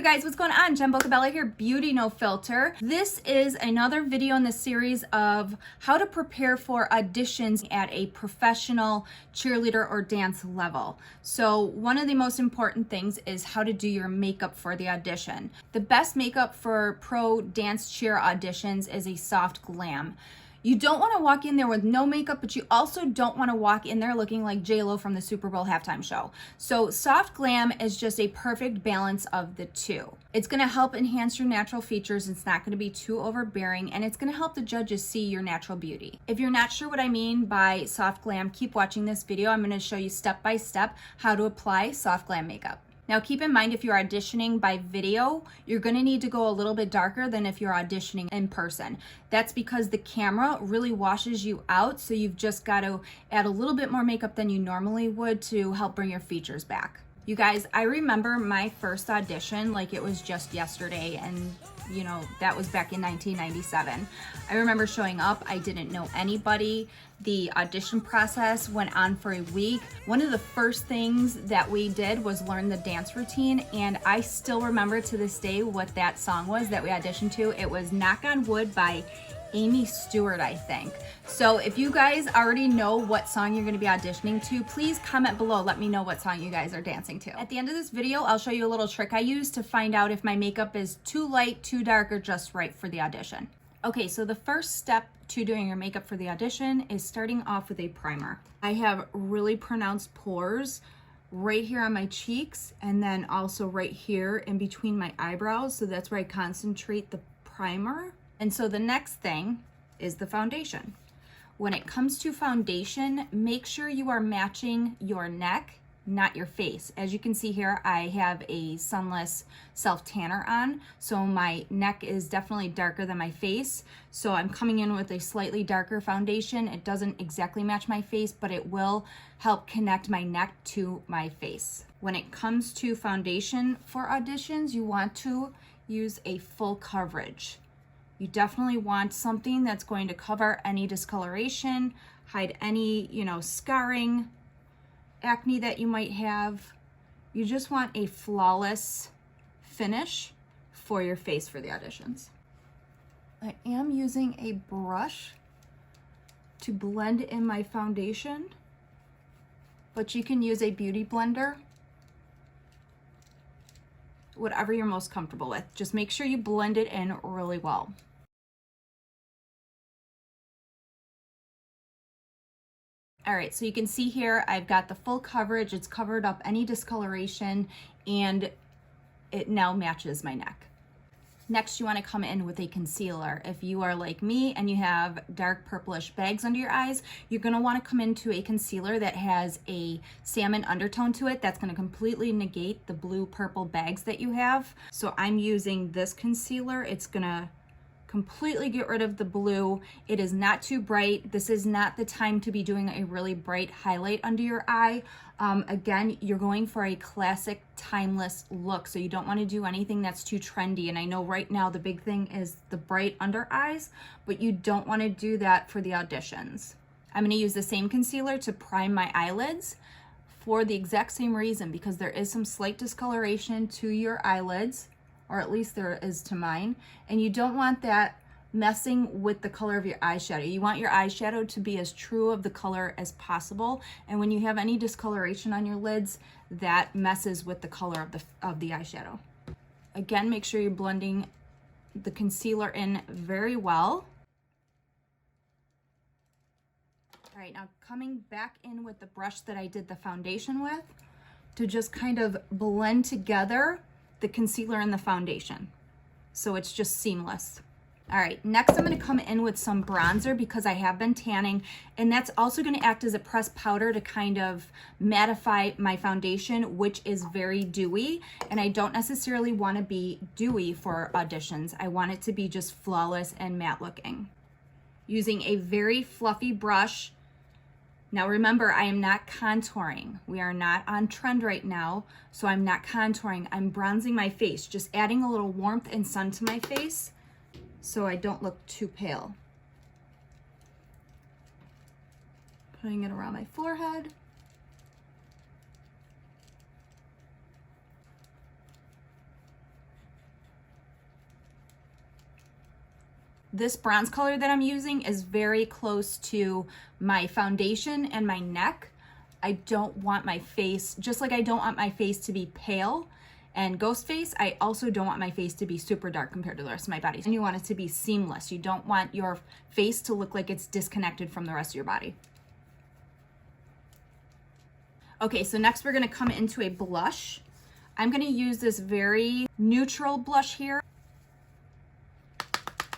you guys, what's going on? Jen Bocabella here, Beauty No Filter. This is another video in the series of how to prepare for auditions at a professional cheerleader or dance level. So one of the most important things is how to do your makeup for the audition. The best makeup for pro dance cheer auditions is a soft glam. You don't want to walk in there with no makeup, but you also don't want to walk in there looking like J-Lo from the Super Bowl halftime show. So soft glam is just a perfect balance of the two. It's going to help enhance your natural features. It's not going to be too overbearing, and it's going to help the judges see your natural beauty. If you're not sure what I mean by soft glam, keep watching this video. I'm going to show you step by step how to apply soft glam makeup. Now keep in mind, if you're auditioning by video, you're going to need to go a little bit darker than if you're auditioning in person. That's because the camera really washes you out, so you've just got to add a little bit more makeup than you normally would to help bring your features back. You guys, I remember my first audition like it was just yesterday, and you know, that was back in 1997. I remember showing up, I didn't know anybody. The audition process went on for a week. One of the first things that we did was learn the dance routine, and I still remember to this day what that song was that we auditioned to. It was Knock on Wood by Amy Stewart, I think. So if you guys already know what song you're going to be auditioning to, please comment below. Let me know what song you guys are dancing to. At the end of this video, I'll show you a little trick I use to find out if my makeup is too light, too dark, or just right for the audition. Okay, so the first step to doing your makeup for the audition is starting off with a primer. I have really pronounced pores right here on my cheeks, and then also right here in between my eyebrows, so that's where I concentrate the primer. And so the next thing is the foundation. When it comes to foundation, make sure you are matching your neck, not your face. As you can see here, I have a sunless self tanner on, so my neck is definitely darker than my face. So I'm coming in with a slightly darker foundation. It doesn't exactly match my face, but it will help connect my neck to my face. When it comes to foundation for auditions, you want to use a full coverage. You definitely want something that's going to cover any discoloration, hide any, scarring, acne that you might have. You just want a flawless finish for your face for the auditions. I am using a brush to blend in my foundation, but you can use a beauty blender, whatever you're most comfortable with. Just make sure you blend it in really well. All right, so you can see here, I've got the full coverage. It's covered up any discoloration, and it now matches my neck. Next, you want to come in with a concealer. If you are like me and you have dark purplish bags under your eyes, you're going to want to come into a concealer that has a salmon undertone to it. That's going to completely negate the blue purple bags that you have. So I'm using this concealer. It's going to completely get rid of the blue. It is not too bright. This is not the time to be doing a really bright highlight under your eye. Again, you're going for a classic, timeless look, so you don't want to do anything that's too trendy. And I know right now the big thing is the bright under eyes, but you don't want to do that for the auditions. I'm going to use the same concealer to prime my eyelids for the exact same reason, because there is some slight discoloration to your eyelids, or at least there is to mine, and you don't want that messing with the color of your eyeshadow. You want your eyeshadow to be as true of the color as possible, and when you have any discoloration on your lids, that messes with the color of the eyeshadow. Again, make sure you're blending the concealer in very well. All right, now coming back in with the brush that I did the foundation with to just kind of blend together the concealer and the foundation, so it's just seamless. All right, next I'm going to come in with some bronzer because I have been tanning, and that's also going to act as a pressed powder to kind of mattify my foundation, which is very dewy, and I don't necessarily want to be dewy for auditions. I want it to be just flawless and matte looking. Using a very fluffy brush. Now remember, I am not contouring. We are not on trend right now, so I'm not contouring. I'm bronzing my face, just adding a little warmth and sun to my face so I don't look too pale. Putting it around my forehead. This bronze color that I'm using is very close to my foundation and my neck. I don't want my face, just like I don't want my face to be pale and ghost face, I also don't want my face to be super dark compared to the rest of my body. And you want it to be seamless. You don't want your face to look like it's disconnected from the rest of your body. Okay, so next we're gonna come into a blush. I'm gonna use this very neutral blush here.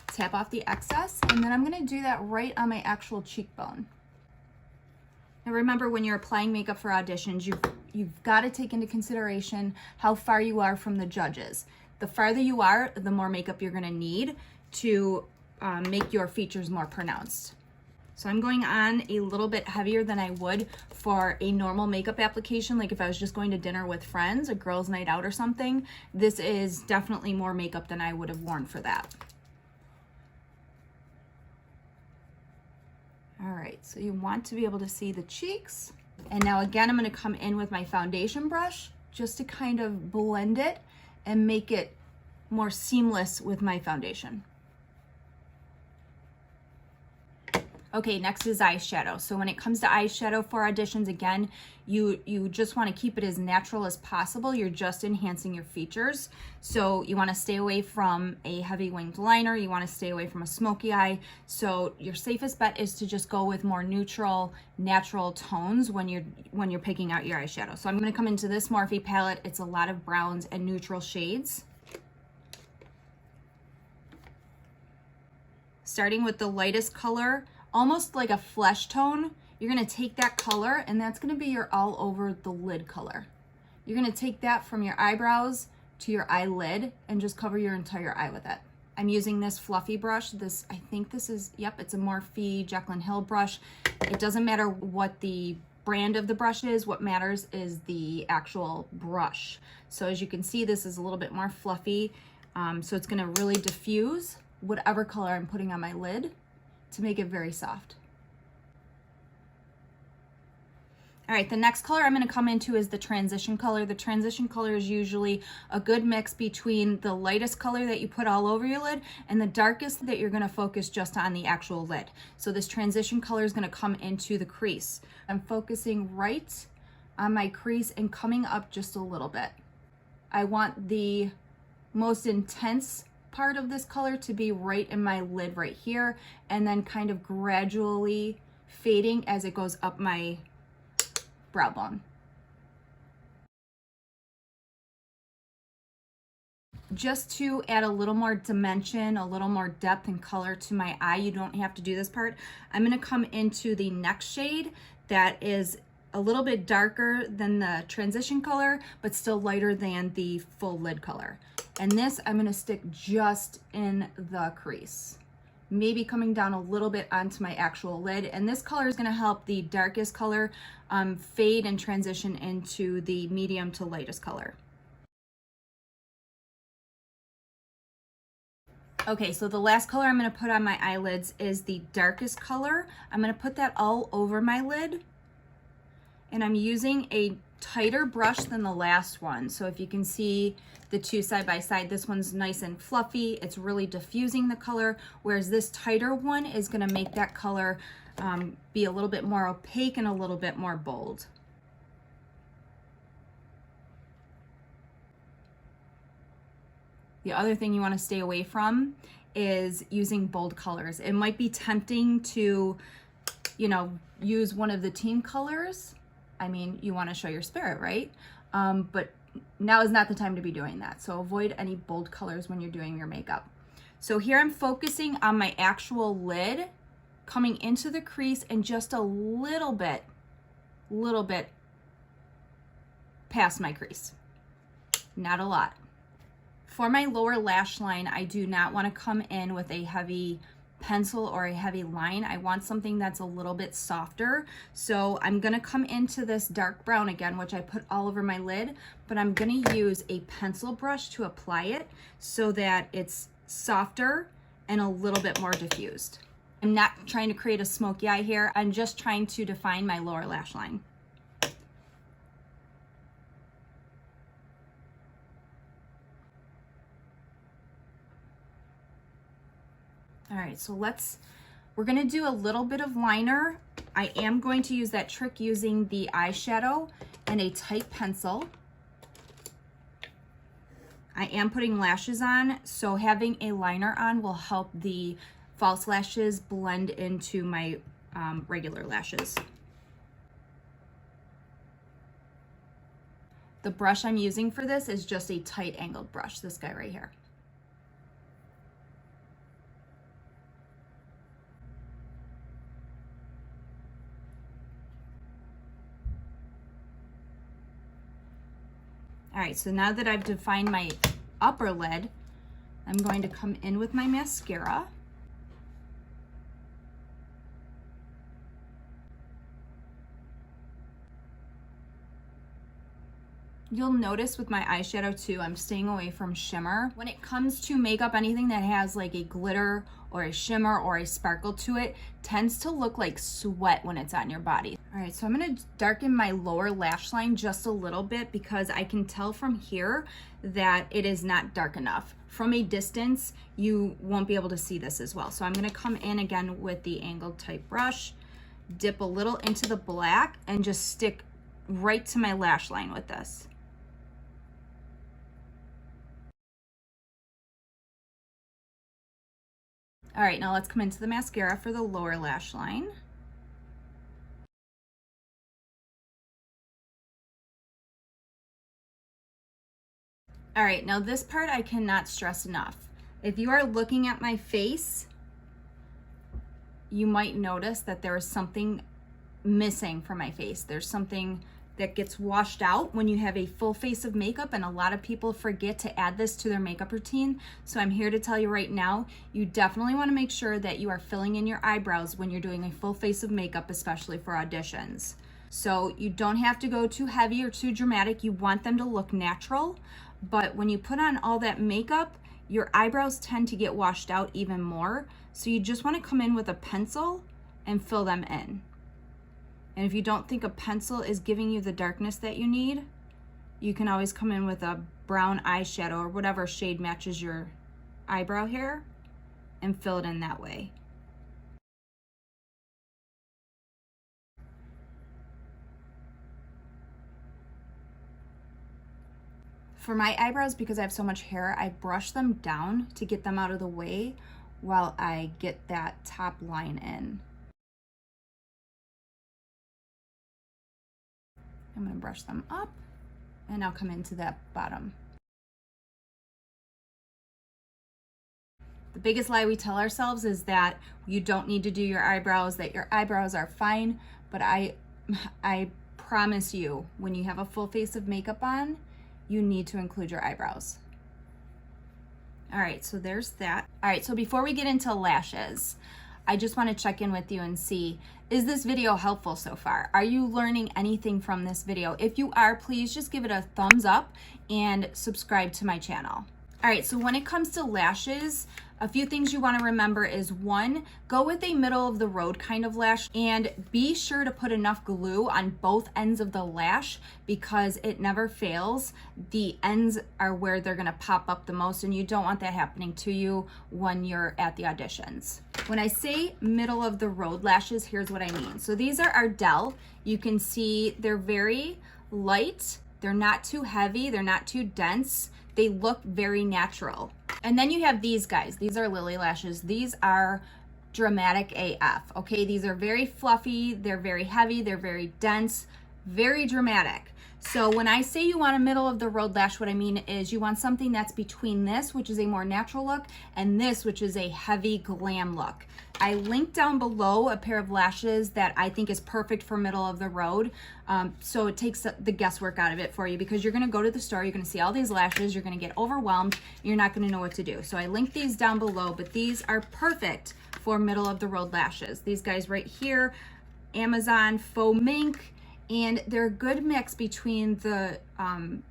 Tap off the excess, and then I'm gonna do that right on my actual cheekbone. Now remember, when you're applying makeup for auditions, you've got to take into consideration how far you are from the judges. The farther you are, the more makeup you're going to need to make your features more pronounced. So I'm going on a little bit heavier than I would for a normal makeup application, like if I was just going to dinner with friends, a girls' night out or something. This is definitely more makeup than I would have worn for that. All right, so you want to be able to see the cheeks. And now again, I'm gonna come in with my foundation brush just to kind of blend it and make it more seamless with my foundation. Okay, next is eyeshadow. So when it comes to eyeshadow for auditions, again, you just want to keep it as natural as possible. You're just enhancing your features. So you want to stay away from a heavy winged liner. You want to stay away from a smoky eye. So your safest bet is to just go with more neutral, natural tones when you're picking out your eyeshadow. So I'm going to come into this Morphe palette. It's a lot of browns and neutral shades. Starting with the lightest color, almost like a flesh tone, you're gonna take that color and that's gonna be your all over the lid color. You're gonna take that from your eyebrows to your eyelid and just cover your entire eye with it. I'm using this fluffy brush. I think this is, yep, it's a Morphe Jekyll & Hill brush. It doesn't matter what the brand of the brush is. What matters is the actual brush. So as you can see, this is a little bit more fluffy. So it's gonna really diffuse whatever color I'm putting on my lid to make it very soft. All right, the next color I'm gonna come into is the transition color. The transition color is usually a good mix between the lightest color that you put all over your lid and the darkest that you're gonna focus just on the actual lid. So this transition color is gonna come into the crease. I'm focusing right on my crease and coming up just a little bit. I want the most intense part of this color to be right in my lid right here, and then kind of gradually fading as it goes up my brow bone. Just to add a little more dimension, a little more depth and color to my eye, you don't have to do this part. I'm gonna come into the next shade that is a little bit darker than the transition color, but still lighter than the full lid color. And this, I'm gonna stick just in the crease, maybe coming down a little bit onto my actual lid. And this color is gonna help the darkest color fade and transition into the medium to lightest color. Okay, so the last color I'm gonna put on my eyelids is the darkest color. I'm gonna put that all over my lid. And I'm using a tighter brush than the last one. So if you can see the two side by side, this one's nice and fluffy. It's really diffusing the color, whereas this tighter one is gonna make that color be a little bit more opaque and a little bit more bold. The other thing you wanna stay away from is using bold colors. It might be tempting to, use one of the team colors. I mean, you want to show your spirit, right? But now is not the time to be doing that. So avoid any bold colors when you're doing your makeup. So here I'm focusing on my actual lid, coming into the crease and just a little bit past my crease. Not a lot. For my lower lash line, I do not want to come in with a heavy pencil or a heavy line. I want something that's a little bit softer. So I'm gonna come into this dark brown again, which I put all over my lid, but I'm gonna use a pencil brush to apply it so that it's softer and a little bit more diffused. I'm not trying to create a smoky eye here. I'm just trying to define my lower lash line. All right, so we're gonna do a little bit of liner. I am going to use that trick using the eyeshadow and a tight pencil. I am putting lashes on, so having a liner on will help the false lashes blend into my regular lashes. The brush I'm using for this is just a tight angled brush, this guy right here. All right, so now that I've defined my upper lid, I'm going to come in with my mascara. You'll notice with my eyeshadow too, I'm staying away from shimmer. When it comes to makeup, anything that has like a glitter or a shimmer or a sparkle to it tends to look like sweat when it's on your body. All right, so I'm gonna darken my lower lash line just a little bit because I can tell from here that it is not dark enough. From a distance, you won't be able to see this as well. So I'm gonna come in again with the angled type brush, dip a little into the black and just stick right to my lash line with this. All right, now let's come into the mascara for the lower lash line. All right, now this part I cannot stress enough. If you are looking at my face, you might notice that there is something missing from my face. There's something that gets washed out when you have a full face of makeup, and a lot of people forget to add this to their makeup routine. So I'm here to tell you right now, you definitely want to make sure that you are filling in your eyebrows when you're doing a full face of makeup, especially for auditions. So you don't have to go too heavy or too dramatic. You want them to look natural, but when you put on all that makeup, your eyebrows tend to get washed out even more. So you just want to come in with a pencil and fill them in. And if you don't think a pencil is giving you the darkness that you need, you can always come in with a brown eyeshadow or whatever shade matches your eyebrow hair and fill it in that way. For my eyebrows, because I have so much hair, I brush them down to get them out of the way while I get that top line in. I'm gonna brush them up and I'll come into that bottom. The biggest lie we tell ourselves is that you don't need to do your eyebrows, that your eyebrows are fine, but I promise you, when you have a full face of makeup on, you need to include your eyebrows. All right, so there's that. All right, so before we get into lashes, I just want to check in with you and see, is this video helpful so far? Are you learning anything from this video? If you are, please just give it a thumbs up and subscribe to my channel. All right, so when it comes to lashes, a few things you want to remember is, one, go with a middle of the road kind of lash, and be sure to put enough glue on both ends of the lash because it never fails. The ends are where they're going to pop up the most, and you don't want that happening to you when you're at the auditions. When I say middle of the road lashes, here's what I mean. So these are Ardell. You can see they're very light. They're not too heavy. They're not too dense. They look very natural. And then you have these guys. These are Lily lashes. These are dramatic AF, okay? These are very fluffy. They're very heavy. They're very dense, very dramatic. So when I say you want a middle of the road lash, what I mean is you want something that's between this, which is a more natural look, and this, which is a heavy glam look. I linked down below a pair of lashes that I think is perfect for middle of the road. So it takes the guesswork out of it for you, because you're gonna go to the store, you're gonna see all these lashes, you're gonna get overwhelmed, you're not gonna know what to do. So I linked these down below, but these are perfect for middle of the road lashes. These guys right here, Amazon Faux Mink, and they're a good mix between the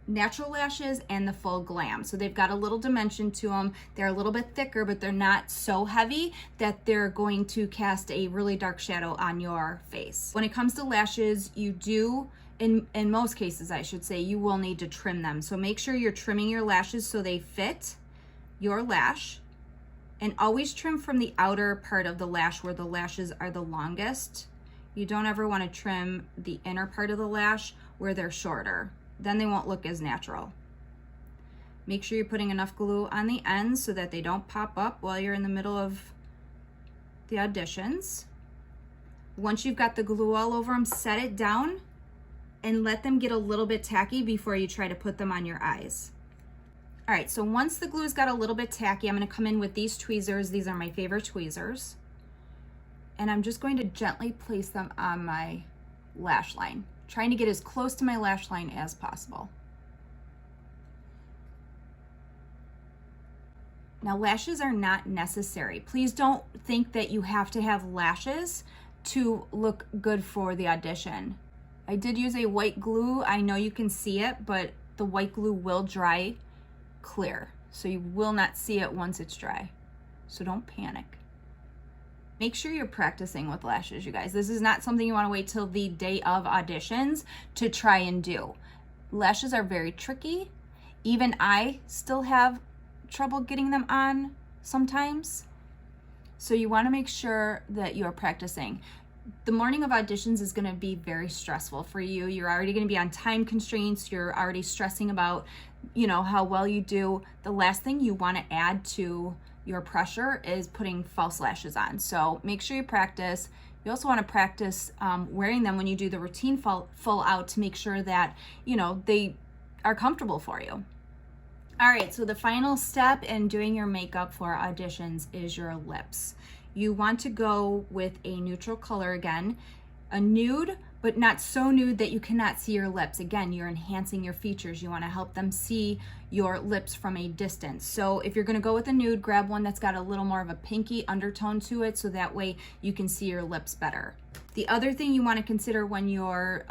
natural lashes and the full glam. So they've got a little dimension to them. They're a little bit thicker, but they're not so heavy that they're going to cast a really dark shadow on your face. When it comes to lashes, you do, in most cases I should say, you will need to trim them. So make sure you're trimming your lashes so they fit your lash. And always trim from the outer part of the lash where the lashes are the longest. You don't ever want to trim the inner part of the lash where they're shorter. Then they won't look as natural. Make sure you're putting enough glue on the ends so that they don't pop up while you're in the middle of the auditions. Once you've got the glue all over them, set it down and let them get a little bit tacky before you try to put them on your eyes. All right, so once the glue's got a little bit tacky, I'm gonna come in with these tweezers. These are my favorite tweezers. And I'm just going to gently place them on my lash line, trying to get as close to my lash line as possible. Now, lashes are not necessary. Please don't think that you have to have lashes to look good for the audition. I did use a white glue. I know you can see it, but the white glue will dry clear, so you will not see it once it's dry. So don't panic. Make sure you're practicing with lashes, you guys. This is not something you want to wait till the day of auditions to try and do. Lashes are very tricky. Even I still have trouble getting them on sometimes. So you want to make sure that you're practicing. The morning of auditions is going to be very stressful for you. You're already going to be on time constraints. You're already stressing about, you know, how well you do. The last thing you want to add to your pressure is putting false lashes on. So make sure you practice. You also want to practice wearing them when you do the routine full out to make sure that, you know, they are comfortable for you. All right, so the final step in doing your makeup for auditions is your lips. You want to go with a neutral color again, a nude, but not so nude that you cannot see your lips. Again, you're enhancing your features. You want to help them see your lips from a distance. So if you're going to go with a nude, grab one that's got a little more of a pinky undertone to it, so that way you can see your lips better. The other thing you want to consider when you're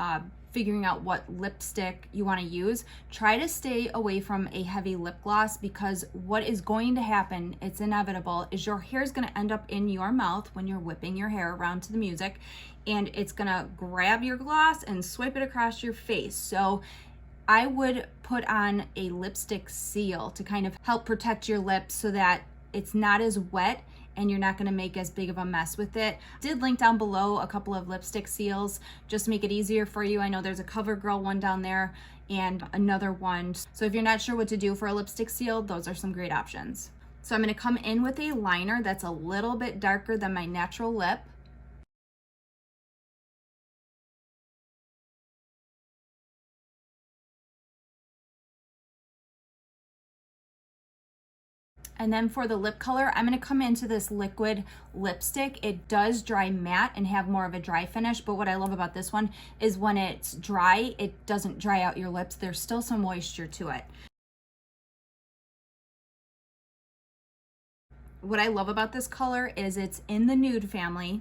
figuring out what lipstick you want to use, try to stay away from a heavy lip gloss, because what is going to happen, it's inevitable, is your hair is going to end up in your mouth when you're whipping your hair around to the music, and it's going to grab your gloss and swipe it across your face. So I would put on a lipstick seal to kind of help protect your lips so that it's not as wet and you're not going to make as big of a mess with it. I did link down below a couple of lipstick seals just to make it easier for you. I know there's a CoverGirl one down there and another one. So if you're not sure what to do for a lipstick seal, those are some great options. So I'm going to come in with a liner that's a little bit darker than my natural lip. And then for the lip color, I'm going to come into this liquid lipstick. It does dry matte and have more of a dry finish, but what I love about this one is when it's dry, it doesn't dry out your lips. There's still some moisture to it. What I love about this color is it's in the nude family,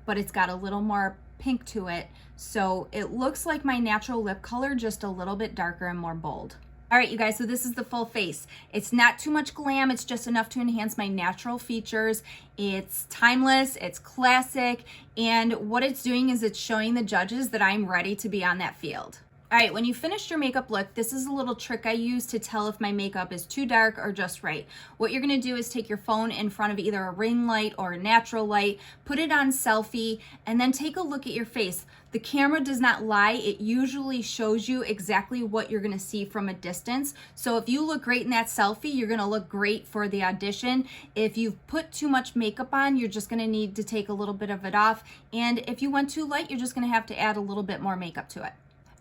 but it's got a little more pink to it. So it looks like my natural lip color, just a little bit darker and more bold. All right, you guys, so this is the full face. It's not too much glam. It's just enough to enhance my natural features. It's timeless, it's classic, and what it's doing is it's showing the judges that I'm ready to be on that field. All right, when you finished your makeup look, this is a little trick I use to tell if my makeup is too dark or just right. What you're gonna do is take your phone in front of either a ring light or a natural light, put it on selfie, and then take a look at your face. The camera does not lie. It usually shows you exactly what you're gonna see from a distance. So if you look great in that selfie, you're gonna look great for the audition. If you've put too much makeup on, you're just gonna need to take a little bit of it off. And if you went too light, you're just gonna have to add a little bit more makeup to it.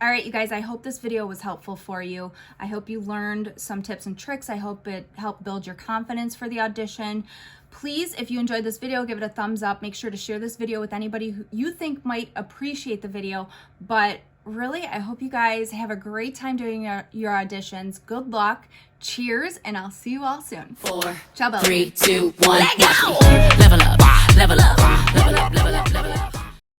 All right, you guys, I hope this video was helpful for you. I hope you learned some tips and tricks. I hope it helped build your confidence for the audition. Please, if you enjoyed this video, give it a thumbs up. Make sure to share this video with anybody who you think might appreciate the video. But really, I hope you guys have a great time doing your auditions. Good luck. Cheers, and I'll see you all soon. 4, Ciao, 3, 2, 1, let go! Level up, level up, level up, level up, level up.